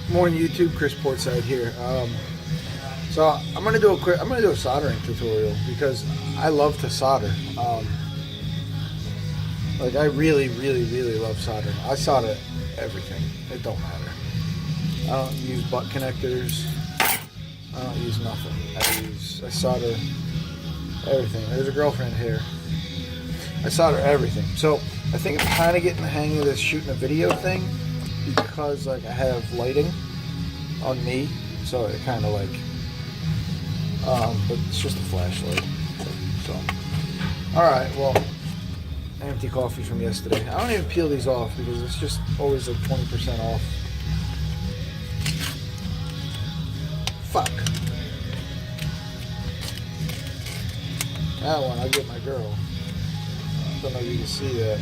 Morning YouTube, Chris Portside here. So I'm gonna do a soldering tutorial because I love to solder. Like I really love soldering. I solder everything. It don't matter. I don't use butt connectors. I don't use nothing. I solder everything. There's a girlfriend here. I solder everything. So I think I'm kind of getting the hang of this shooting a video thing because like I have lighting on me, so it kind of like, but it's just a flashlight. So, all right, well, empty coffee from yesterday. I don't even peel these off because it's just always like 20% off. Fuck. That one I'll get my girl. I don't know if you can see that.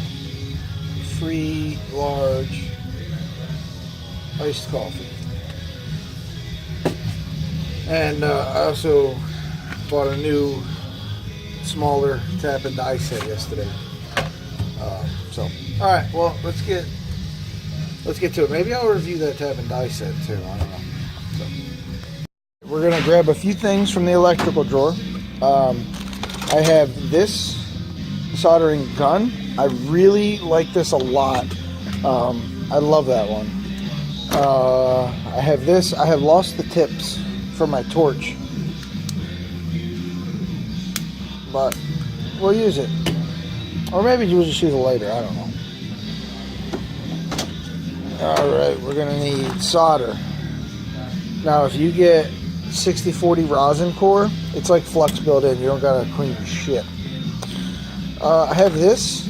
Free large iced coffee. And I also bought a new smaller tap and die set yesterday. So, all right, well, let's get to it. Maybe I'll review that tap and die set too. I don't know. So, we're gonna grab a few things from the electrical drawer. I have this soldering gun. I really like this a lot. I love that one. I have this. I have lost the tips for my torch, but we'll use it. Or maybe we'll just use a lighter. I don't know. Alright, we're going to need solder. Now, if you get 6040 rosin core, it's like flux built in. You don't got to clean your shit. I have this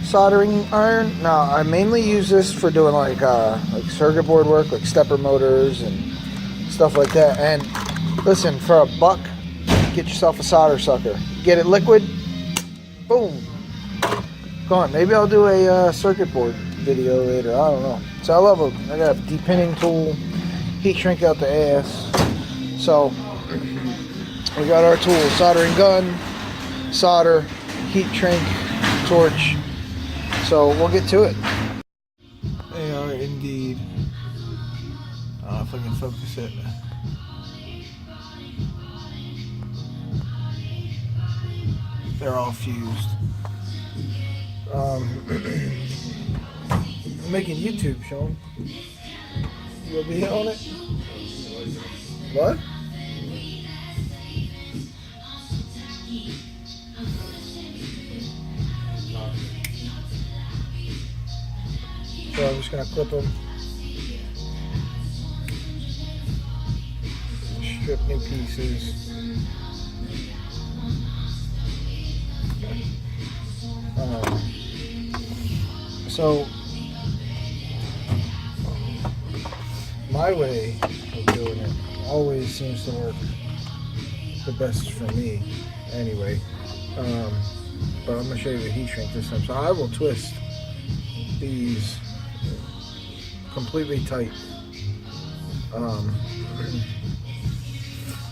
soldering iron. Now, I mainly use this for doing like circuit board work, like stepper motors and stuff like that. And listen, for a buck, get yourself a solder sucker. Get it liquid, boom, gone. Maybe I'll do a circuit board video later. I don't know. So I love them. I got a depinning tool, heat shrink out the ass. So we got our tools: soldering gun, solder, heat shrink, torch. So we'll get to it. They are indeed. I don't know if I can focus it. They're all fused. I'm making YouTube, Sean. You'll be on it? What? So I'm just gonna clip them. Strip new pieces. So my way of doing it always seems to work the best for me anyway, but I'm going to show you the heat shrink this time. So I will twist these completely tight.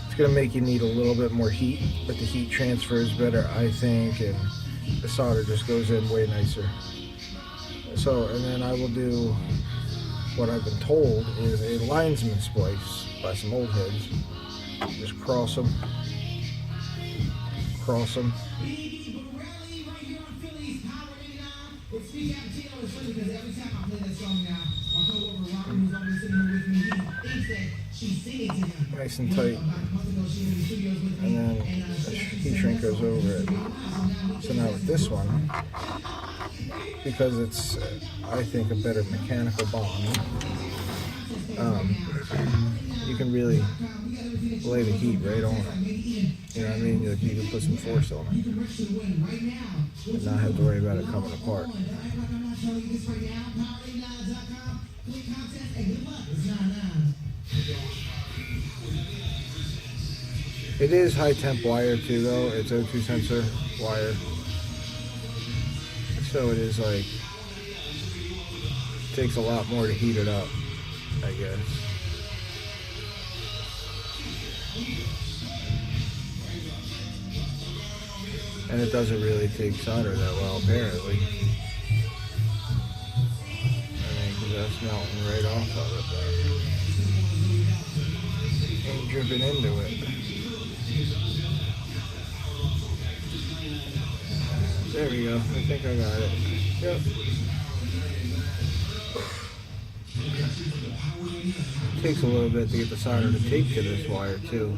It's going to make you need a little bit more heat, but the heat transfer is better, I think, and the solder just goes in way nicer. So, and then I will do what I've been told is a linesman splice by some old heads. Just cross them. Cross them. Nice and tight. And then the heat shrink goes over it. So now with this one, because it's, I think, a better mechanical bond, you can really lay the heat right on it. You know what I mean? You can put some force on it and not have to worry about it coming apart. It is high temp wire too, though. It's O2 sensor wire. So it is like, it takes a lot more to heat it up, I guess. And it doesn't really take solder that well, apparently. I mean, because that's melting right off of it. ripping into it. There we go. I think I got it. Yep. Takes a little bit to get the solder to tape to this wire too.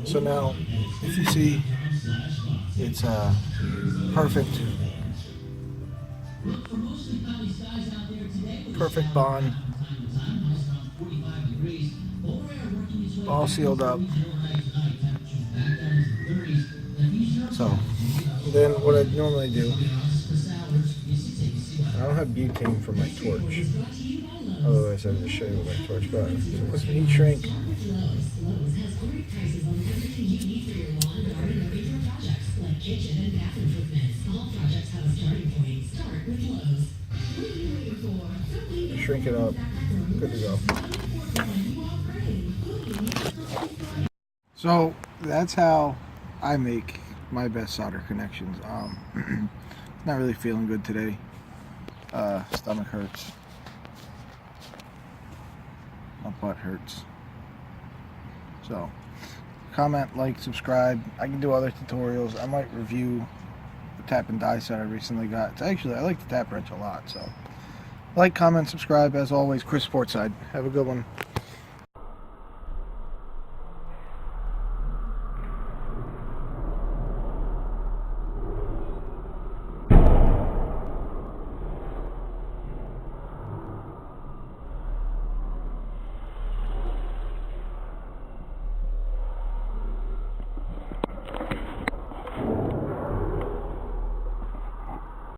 So now, if you see, it's perfect bond, all sealed up. So then what I normally do, I don't have butane for my torch, otherwise I'd just show you with my torch, but put some heat shrink. Shrink it up, good to go. So that's how I make my best solder connections. Not really feeling good today. Stomach hurts. My butt hurts. So comment, like, subscribe. I can do other tutorials. I might review the tap and die set I recently got. It's actually, I like the tap wrench a lot. So like, comment, subscribe. As always, Chris Sportside. Have a good one.